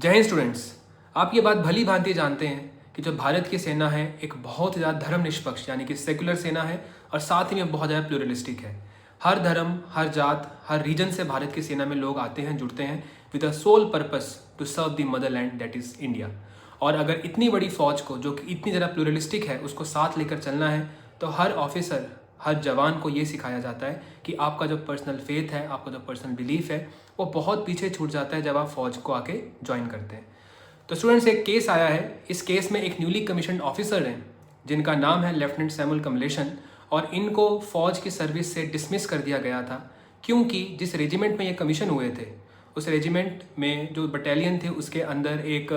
जय हिंद स्टूडेंट्स, आप ये बात भली भांति जानते हैं कि जो भारत की सेना है एक बहुत ज़्यादा धर्मनिष्पक्ष यानी कि सेकुलर सेना है और साथ ही में बहुत ज़्यादा प्लूरलिस्टिक है। हर धर्म, हर जात, हर रीजन से भारत की सेना में लोग आते हैं, जुड़ते हैं with a sole purpose to serve the motherland that is India. और अगर इतनी बड़ी फौज को जो कि इतनी ज़्यादा प्लूरलिस्टिक है उसको साथ लेकर चलना है तो हर ऑफिसर, हर जवान को ये सिखाया जाता है कि आपका जो पर्सनल फेथ है, आपका जो पर्सनल बिलीफ है वो बहुत पीछे छूट जाता है जब आप फौज को आके ज्वाइन करते हैं। तो स्टूडेंट्स, एक केस आया है। इस केस में एक न्यूली कमीशन ऑफिसर हैं जिनका नाम है लेफ्टिनेंट सैमुअल कमलेशन, और इनको फौज की सर्विस से डिसमिस कर दिया गया था क्योंकि जिस रेजिमेंट में ये कमीशन हुए थे उस रेजिमेंट में जो बटालियन थे उसके अंदर एक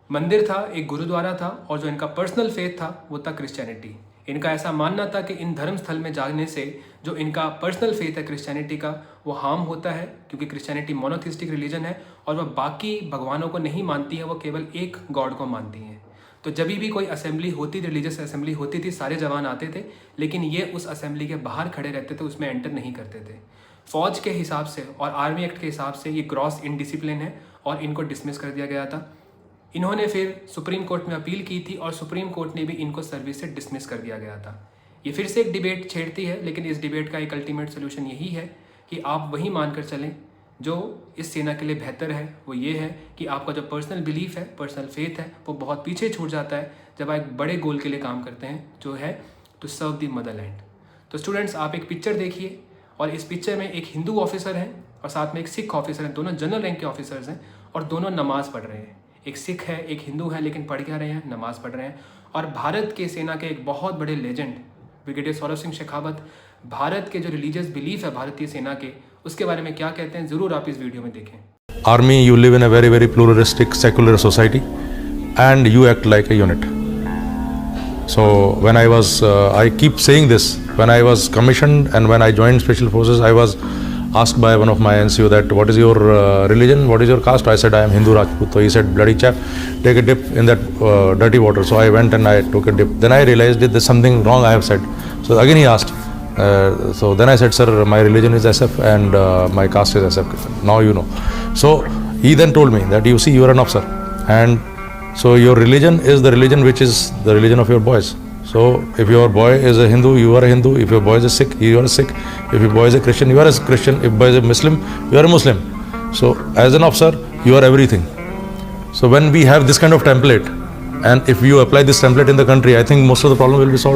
मंदिर था, एक गुरुद्वारा था, और जो इनका पर्सनल फेथ था वो था क्रिश्चियनिटी। इनका ऐसा मानना था कि इन धर्म स्थल में जाने से जो इनका पर्सनल फेथ है क्रिश्चियनिटी का वो हार्म होता है, क्योंकि क्रिश्चियनिटी मोनोथिस्टिक रिलीजन है और वह बाकी भगवानों को नहीं मानती है, वो केवल एक गॉड को मानती हैं। तो जब भी कोई असेंबली होती थी, रिलीजियस असेंबली होती थी, सारे जवान आते थे, लेकिन ये उस असेंबली के बाहर खड़े रहते थे, उसमें एंटर नहीं करते थे। फौज के हिसाब से और आर्मी एक्ट के हिसाब से ये ग्रॉस इनडिसिप्लिन है और इनको डिसमिस कर दिया गया था। इन्होंने फिर सुप्रीम कोर्ट में अपील की थी और सुप्रीम कोर्ट ने भी इनको सर्विस से डिसमिस कर दिया गया था। ये फिर से एक डिबेट छेड़ती है, लेकिन इस डिबेट का एक अल्टीमेट सोल्यूशन यही है कि आप वही मानकर चलें जो इस सेना के लिए बेहतर है। वो ये है कि आपका जो पर्सनल बिलीफ है, पर्सनल फेथ है, वो बहुत पीछे छूट जाता है जब आप एक बड़े गोल के लिए काम करते हैं जो है टू सर्व द मदरलैंड। तो स्टूडेंट्स, आप एक पिक्चर देखिए और इस पिक्चर में एक हिंदू ऑफिसर है और साथ में एक सिख ऑफिसर है। दोनों जनरल रैंक के ऑफिसर्स हैं और दोनों नमाज़ पढ़ रहे हैं। एक सिख है, एक हिंदू है, लेकिन पढ़ क्या रहे हैं? नमाज़ पढ़ रहे हैं। और भारत के सेना के एक बहुत बड़े लेजेंड ब्रिगेडियर सौरभ सिंह शेखावत भारत के जो रिलीजियस बिलीफ है भारतीय सेना के, उसके बारे में क्या कहते हैं, ज़रूर आप इस वीडियो में देखें। Army, you live in a very, very pluralistic, secular society, and you act like a unit. So when I keep saying this, when I was commissioned and when I joined Special Forces, I was asked by one of my NCO that what is your religion, what is your caste? I said I am Hindu Rajput. So he said, bloody chap, take a dip in that dirty water. So I went and I took a dip. Then I realized that there's something wrong I have said. So again he asked. So then I said, sir, my religion is SF and my caste is SF. Now you know. So he then told me that you see, you are an officer, and so your religion is the religion which is the religion of your boys. So if your boy is a Hindu, you are a Hindu. If your boy is a Sikh, you are a Sikh. If your boy is a Christian, you are a Christian. If boy is a Muslim, you are a Muslim. So as an officer, you are everything. So when we have this kind of template, and if you apply this template in the country, I think most of the problem will be solved.